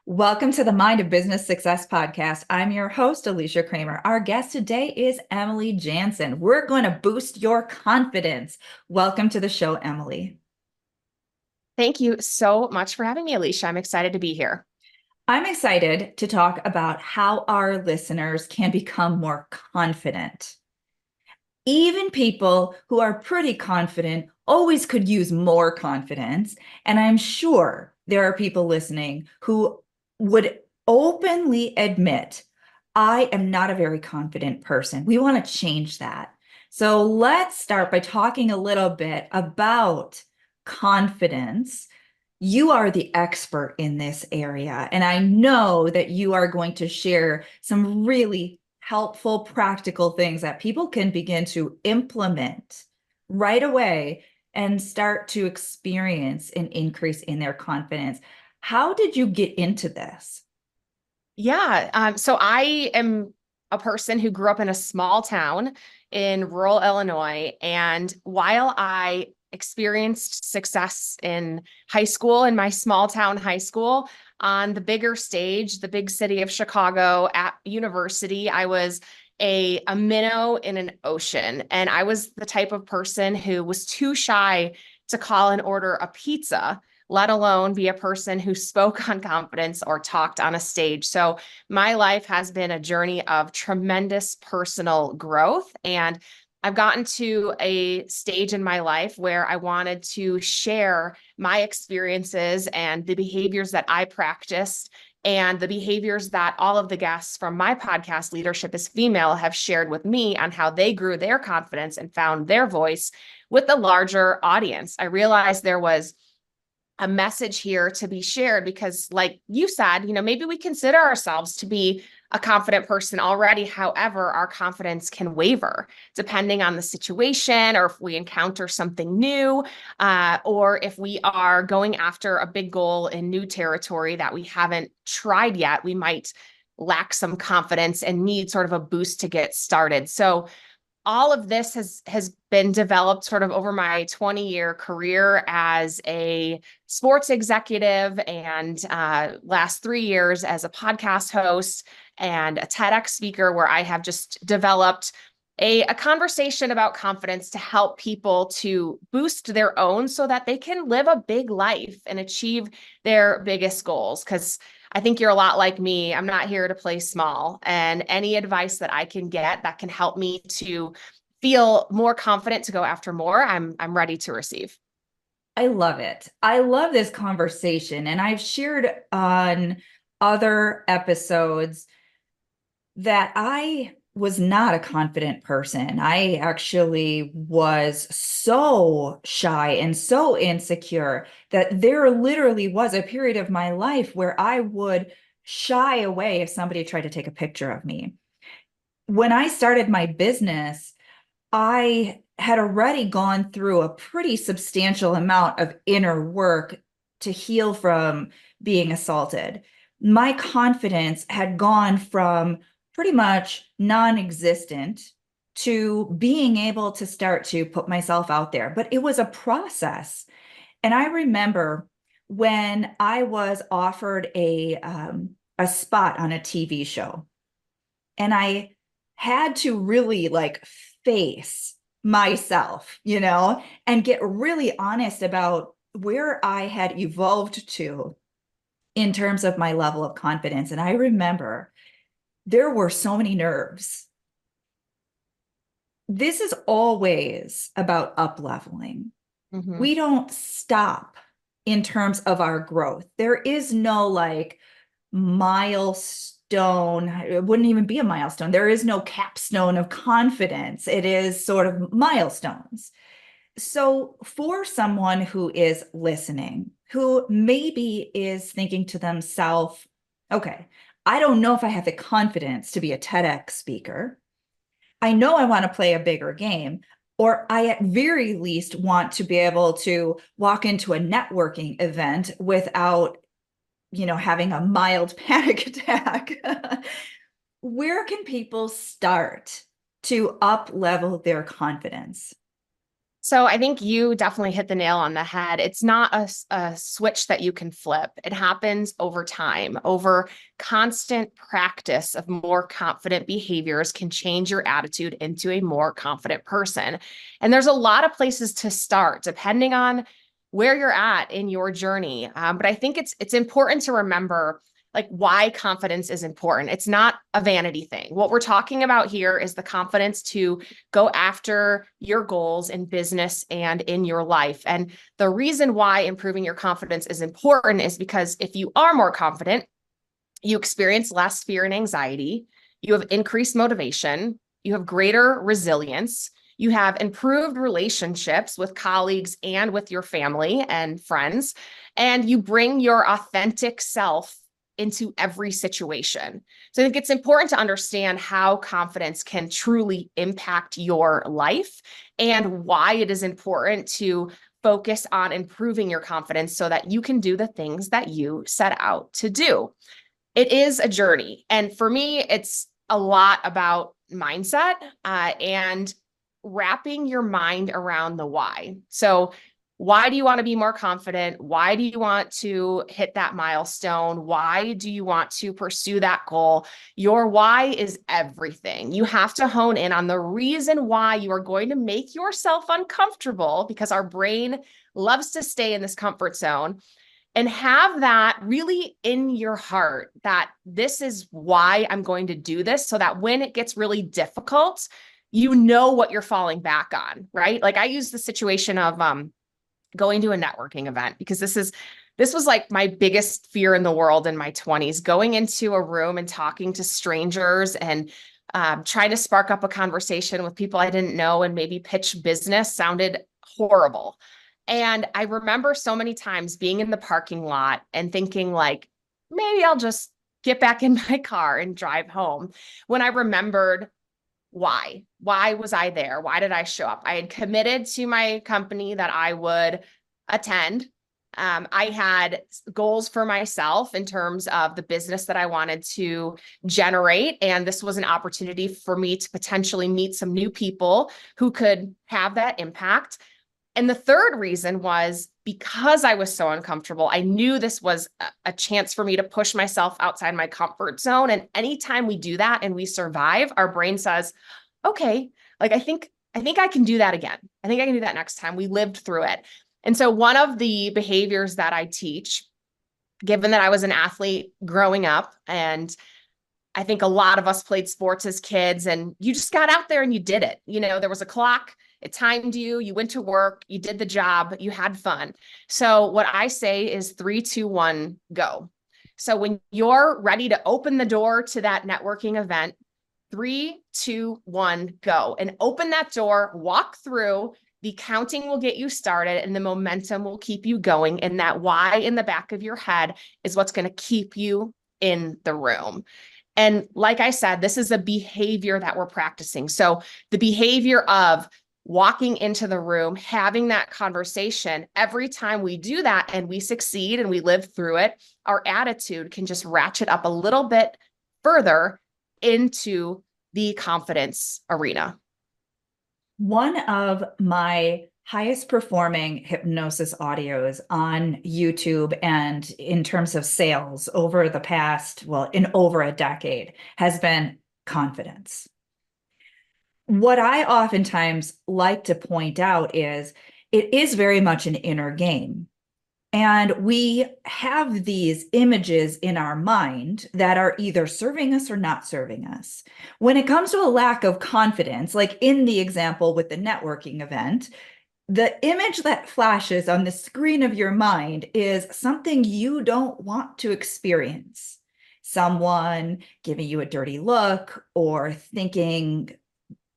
Welcome to the Mind of Business Success podcast. I'm your host, Alicia Cramer. Our guest today is Emily Jaenson. We're going to boost your confidence. Welcome to the show, Emily. Thank you so much for having me, Alicia. I'm excited to be here. I'm excited to talk about how our listeners can become more confident. Even people who are pretty confident always could use more confidence. And I'm sure there are people listening who would openly admit, I am not a very confident person. We want to change that. So let's start by talking a little bit about confidence. You are the expert in this area, and I know that you are going to share some really helpful, practical things that people can begin to implement right away and start to experience an increase in their confidence. How did you get into this? So I am a person who grew up in a small town in rural Illinois. And while I experienced success in high school, in my small town high school, on the bigger stage, the big city of Chicago at university, I was a minnow in an ocean. And I was the type of person who was too shy to call and order a pizza, let alone be a person who spoke on confidence or talked on a stage. So my life has been a journey of tremendous personal growth. And I've gotten to a stage in my life where I wanted to share my experiences and the behaviors that I practiced and the behaviors that all of the guests from my podcast, Leadership is Female, have shared with me on how they grew their confidence and found their voice with the larger audience. I realized there was a message here to be shared because, like you said, maybe we consider ourselves to be a confident person already. However, our confidence can waver depending on the situation, or if we encounter something new, or if we are going after a big goal in new territory that we haven't tried yet. We might lack some confidence and need sort of a boost to get started. So all of this has been developed sort of over my 20-year career as a sports executive and last 3 years as a podcast host and a TEDx speaker, where I have just developed a conversation about confidence to help people to boost their own so that they can live a big life and achieve their biggest goals. Because I think you're a lot like me. I'm not here to play small. And any advice that I can get that can help me to feel more confident to go after more, I'm ready to receive. I love it. I love this conversation. And I've shared on other episodes that I was not a confident person. I actually was so shy and so insecure that there literally was a period of my life where I would shy away if somebody tried to take a picture of me. When I started my business, I had already gone through a pretty substantial amount of inner work to heal from being assaulted. My confidence had gone from pretty much non-existent to being able to start to put myself out there. But it was a process. And I remember when I was offered a spot on a TV show, and I had to really like face myself, and get really honest about where I had evolved to in terms of my level of confidence. And I remember there were so many nerves. This is always about up leveling. Mhm. We don't stop in terms of our growth. There is no like milestone. It wouldn't even be a milestone. There is no capstone of confidence. It is sort of milestones. So, for someone who is listening, who maybe is thinking to themselves, okay, I don't know if I have the confidence to be a TEDx speaker. I know I want to play a bigger game, or I at very least want to be able to walk into a networking event without, having a mild panic attack. Where can people start to up level their confidence? So I think you definitely hit the nail on the head. It's not a switch that you can flip. It happens over time, over constant practice of more confident behaviors can change your attitude into a more confident person. And there's a lot of places to start depending on where you're at in your journey. But I think it's important to remember like why confidence is important. It's not a vanity thing. What we're talking about here is the confidence to go after your goals in business and in your life. And the reason why improving your confidence is important is because if you are more confident, you experience less fear and anxiety, you have increased motivation, you have greater resilience, you have improved relationships with colleagues and with your family and friends, and you bring your authentic self into every situation. So I think it's important to understand how confidence can truly impact your life and why it is important to focus on improving your confidence so that you can do the things that you set out to do. It is a journey. And for me, it's a lot about mindset and wrapping your mind around the why. So why do you want to be more confident? Why do you want to hit that milestone? Why do you want to pursue that goal? Your why is everything. You have to hone in on the reason why you are going to make yourself uncomfortable because our brain loves to stay in this comfort zone and have that really in your heart that this is why I'm going to do this so that when it gets really difficult, you know what you're falling back on, right? Like I use the situation of going to a networking event because this was like my biggest fear in the world in my 20s, going into a room and talking to strangers and trying to spark up a conversation with people I didn't know and maybe pitch business sounded horrible. And I remember so many times being in the parking lot and thinking like, maybe I'll just get back in my car and drive home when I remembered why was I there? Why did I show up? I had committed to my company that I would attend. I had goals for myself in terms of the business that I wanted to generate. And this was an opportunity for me to potentially meet some new people who could have that impact. And the third reason was because I was so uncomfortable, I knew this was a chance for me to push myself outside my comfort zone. And anytime we do that and we survive, our brain says, okay, like I think I can do that again. I think I can do that next time. We lived through it. And so one of the behaviors that I teach, given that I was an athlete growing up, and I think a lot of us played sports as kids and you just got out there and you did it. You know, there was a clock, it timed you, you went to work, you did the job, you had fun. So what I say is 3, 2, 1, go. So when you're ready to open the door to that networking event, 3, 2, 1, go and open that door, walk through. The counting will get you started and the momentum will keep you going. And that why in the back of your head is what's going to keep you in the room. And like I said, this is a behavior that we're practicing. So the behavior of walking into the room, having that conversation, every time we do that and we succeed and we live through it, our attitude can just ratchet up a little bit further into the confidence arena. One of my highest performing hypnosis audios on YouTube and in terms of sales over the past, well, in over a decade has been confidence. What I oftentimes like to point out is it is very much an inner game. And we have these images in our mind that are either serving us or not serving us. When it comes to a lack of confidence, like in the example with the networking event, the image that flashes on the screen of your mind is something you don't want to experience. Someone giving you a dirty look or thinking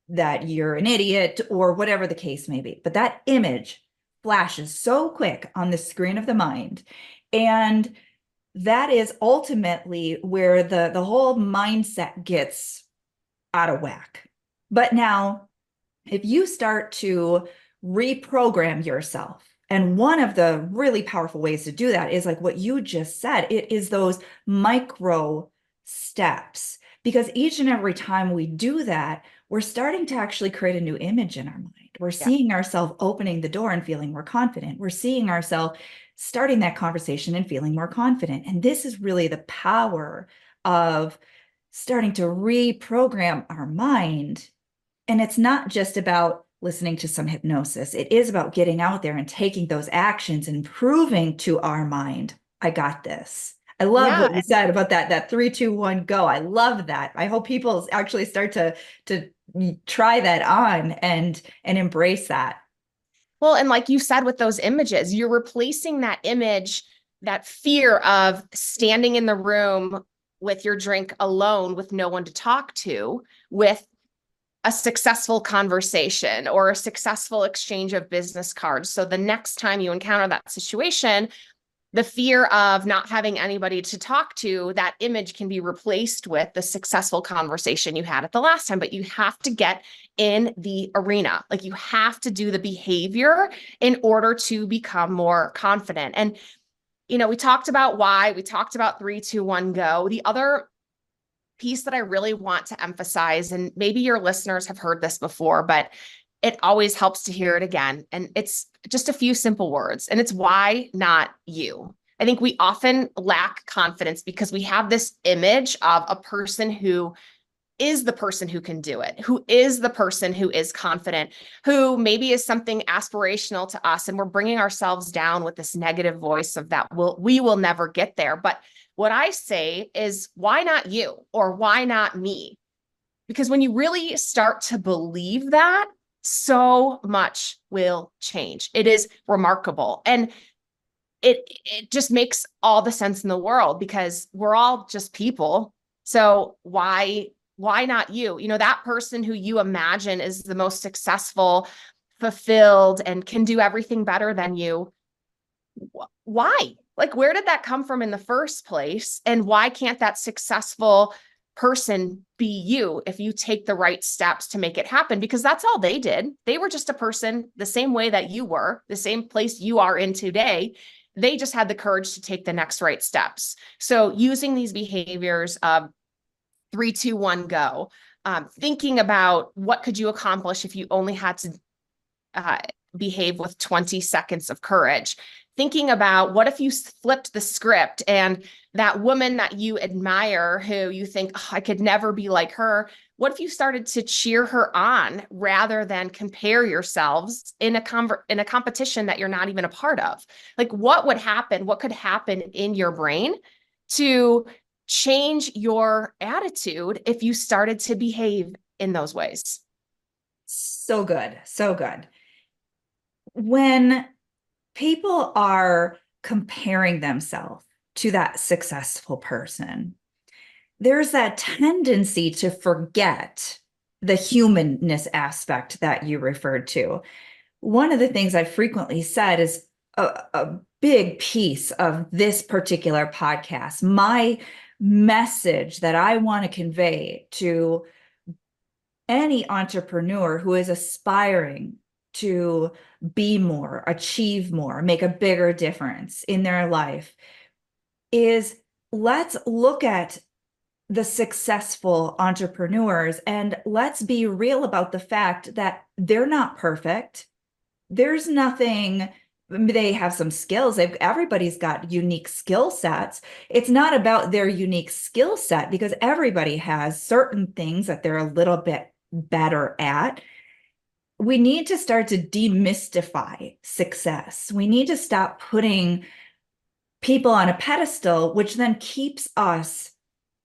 that you're an idiot or whatever the case may be. But that image flashes so quick on the screen of the mind. And that is ultimately where the whole mindset gets out of whack. But now, if you start to reprogram yourself, and one of the really powerful ways to do that is like what you just said, it is those micro steps. Because each and every time we do that, we're starting to actually create a new image in our mind. We're Yeah. seeing ourselves opening the door and feeling more confident. We're seeing ourselves starting that conversation and feeling more confident. And this is really the power of starting to reprogram our mind. And it's not just about listening to some hypnosis. It is about getting out there and taking those actions and proving to our mind, I got this. I love Yeah. what you said about that 3, 2, 1, go. I love that. I hope people actually start to try that on and embrace that. Well, and like you said with those images, you're replacing that image, that fear of standing in the room with your drink alone with no one to talk to, with a successful conversation or a successful exchange of business cards. So the next time you encounter that situation, the fear of not having anybody to talk to, that image can be replaced with the successful conversation you had at the last time. But you have to get in the arena. Like you have to do the behavior in order to become more confident. And, we talked about why, we talked about 3, 2, 1, go. The other piece that I really want to emphasize, and maybe your listeners have heard this before, but it always helps to hear it again. And it's just a few simple words. And it's why not you? I think we often lack confidence because we have this image of a person who is the person who can do it, who is the person who is confident, who maybe is something aspirational to us. And we're bringing ourselves down with this negative voice of that we will never get there. But what I say is, why not you? Or why not me? Because when you really start to believe that, so much will change. It is remarkable. And it just makes all the sense in the world because we're all just people. So why not you? That person who you imagine is the most successful, fulfilled, and can do everything better than you. Why? Like, where did that come from in the first place? And why can't that successful person be you if you take the right steps to make it happen? Because that's all they did. They were just a person the same way that you were, the same place you are in today. They just had the courage to take the next right steps. So using these behaviors of 3, 2, 1, go, thinking about what could you accomplish if you only had to uh, behave with 20 seconds of courage, thinking about what if you flipped the script and that woman that you admire, who you think, oh, I could never be like her, what if you started to cheer her on rather than compare yourselves in a competition that you're not even a part of? Like, what would happen? What could happen in your brain to change your attitude if you started to behave in those ways? So good. So good. When people are comparing themselves to that successful person, there's that tendency to forget the humanness aspect that you referred to. One of the things I frequently said is a big piece of this particular podcast. My message that I want to convey to any entrepreneur who is aspiring to be more, achieve more, make a bigger difference in their life is, let's look at the successful entrepreneurs and let's be real about the fact that they're not perfect. There's nothing, they have some skills. Everybody's got unique skill sets. It's not about their unique skill set because everybody has certain things that they're a little bit better at. We need to start to demystify success. We need to stop putting people on a pedestal, which then keeps us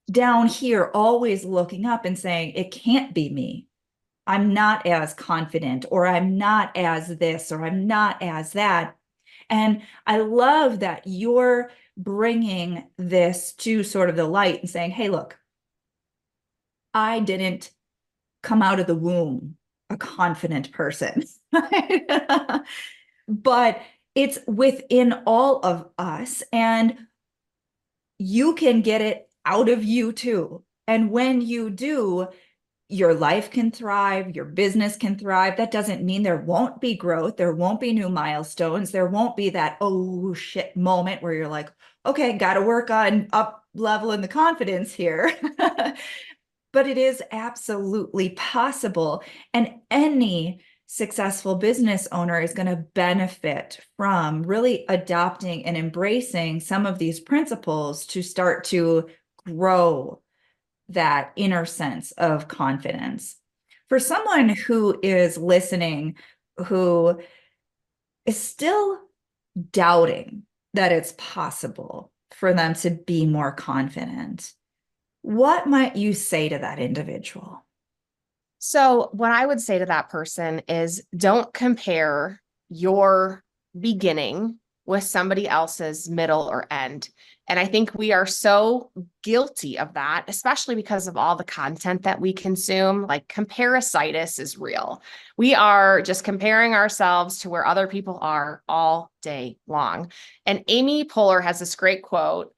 down here, always looking up and saying, it can't be me. I'm not as confident, or I'm not as this, or I'm not as that. And I love that you're bringing this to sort of the light and saying, hey, look, I didn't come out of the womb a confident person. But it's within all of us, and you can get it out of you too. And when you do, your life can thrive, your business can thrive. That doesn't mean there won't be growth, there won't be new milestones, there won't be that oh shit moment where you're like, okay, got to work on up leveling the confidence here. But it is absolutely possible. And any successful business owner is going to benefit from really adopting and embracing some of these principles to start to grow that inner sense of confidence. For someone who is listening, who is still doubting that it's possible for them to be more confident, what might you say to that individual? So, what I would say to that person is don't compare your beginning with somebody else's middle or end. And I think we are so guilty of that, especially because of all the content that we consume. Like, comparisitis is real. We are just comparing ourselves to where other people are all day long. And Amy Poehler has this great quote.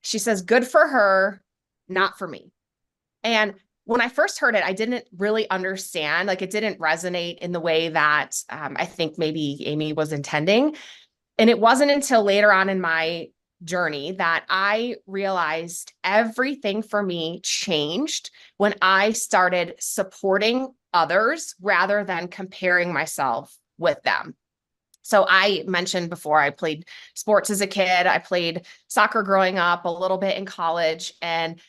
She says, "Good for her, not for me." And when I first heard it, I didn't really understand, like it didn't resonate in the way that I think maybe Amy was intending. And it wasn't until later on in my journey that I realized everything for me changed when I started supporting others rather than comparing myself with them. So I mentioned before, I played sports as a kid. I played soccer growing up, a little bit in college, and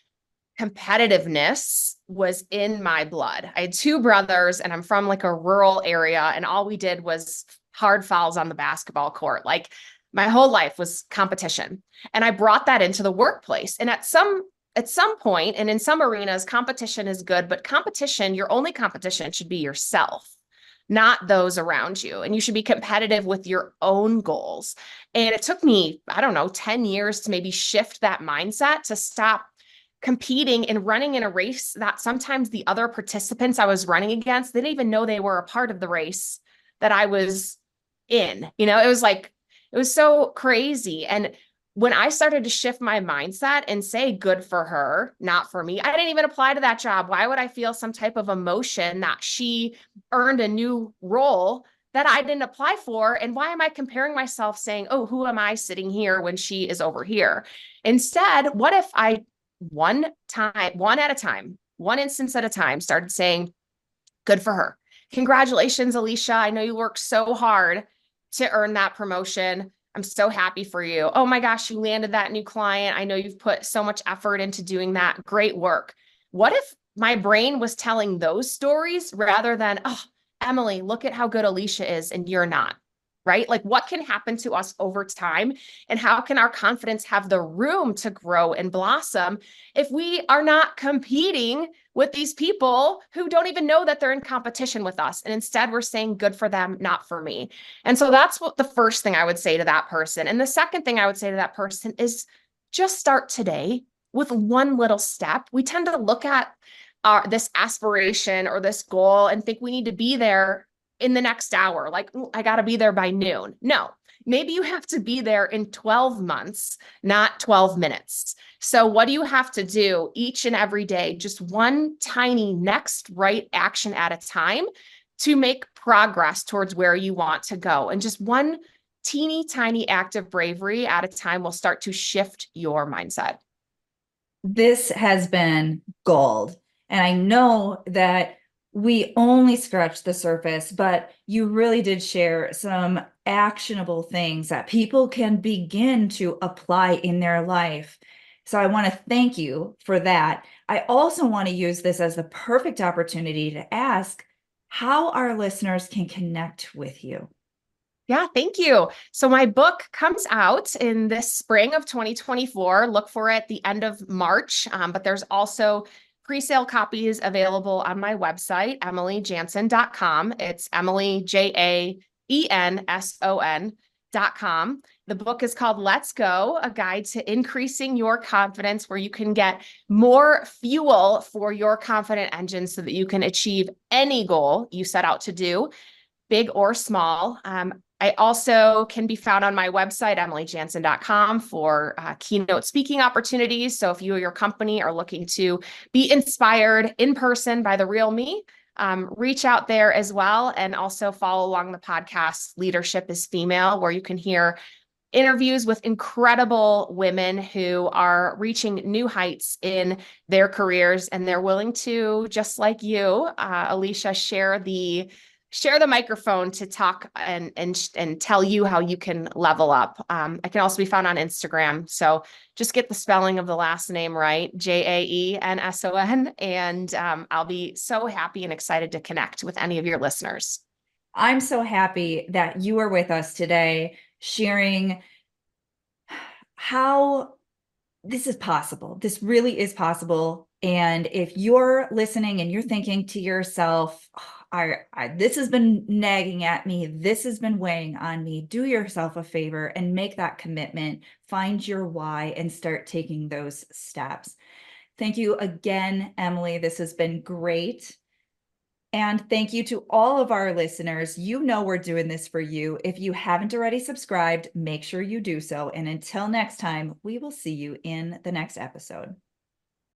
competitiveness was in my blood. I had two brothers and I'm from like a rural area, and all we did was hard fouls on the basketball court. Like my whole life was competition. And I brought that into the workplace. And at some point and in some arenas, competition is good, but competition, your only competition should be yourself, not those around you. And you should be competitive with your own goals. And it took me, I don't know, 10 years to maybe shift that mindset to stop competing and running in a race that sometimes the other participants I was running against, they didn't even know they were a part of the race that I was in. It was like, it was so crazy. And when I started to shift my mindset and say, good for her, not for me, I didn't even apply to that job. Why would I feel some type of emotion that she earned a new role that I didn't apply for? And why am I comparing myself saying, oh, who am I sitting here when she is over here? Instead, what if I one at a time, one instance at a time, started saying, good for her. Congratulations, Alicia. I know you worked so hard to earn that promotion. I'm so happy for you. Oh my gosh, you landed that new client. I know you've put so much effort into doing that. Great work. What if my brain was telling those stories rather than, oh, Emily, look at how good Alicia is and you're not? Right? Like what can happen to us over time, and how can our confidence have the room to grow and blossom if we are not competing with these people who don't even know that they're in competition with us? And instead we're saying good for them, not for me. And so that's what the first thing I would say to that person. And the second thing I would say to that person is just start today with one little step. We tend to look at this aspiration or this goal and think we need to be there in the next hour. Like, I got to be there by noon. No, maybe you have to be there in 12 months, not 12 minutes. So what do you have to do each and every day? Just one tiny next right action at a time to make progress towards where you want to go. And just one teeny tiny act of bravery at a time will start to shift your mindset. This has been gold. And I know that we only scratched the surface, but you really did share some actionable things that people can begin to apply in their life. So I want to thank you for that. I also want to use this as the perfect opportunity to ask how our listeners can connect with you. Yeah, thank you. So my book comes out in this spring of 2024. Look for it the end of March, but there's also pre-sale copies available on my website, emilyjaenson.com. It's Emily, Jaenson.com. The book is called Let's Go, a guide to increasing your confidence, where you can get more fuel for your confident engine so that you can achieve any goal you set out to do, big or small. I also can be found on my website, emilyjaenson.com, for keynote speaking opportunities. So if you or your company are looking to be inspired in person by the real me, reach out there as well. And also follow along the podcast, Leadership is Female, where you can hear interviews with incredible women who are reaching new heights in their careers. And they're willing to, just like you, Alicia, share the share the microphone to talk and tell you how you can level up. I can also be found on Instagram. So just get the spelling of the last name right, Jaenson. And I'll be so happy and excited to connect with any of your listeners. I'm so happy that you are with us today, sharing how this is possible. This really is possible. And if you're listening and you're thinking to yourself, this has been nagging at me, this has been weighing on me, do yourself a favor and make that commitment, find your why, and start taking those steps. Thank you again, Emily. This has been great. And thank you to all of our listeners. You know we're doing this for you. If you haven't already subscribed, make sure you do so. And until next time, we will see you in the next episode.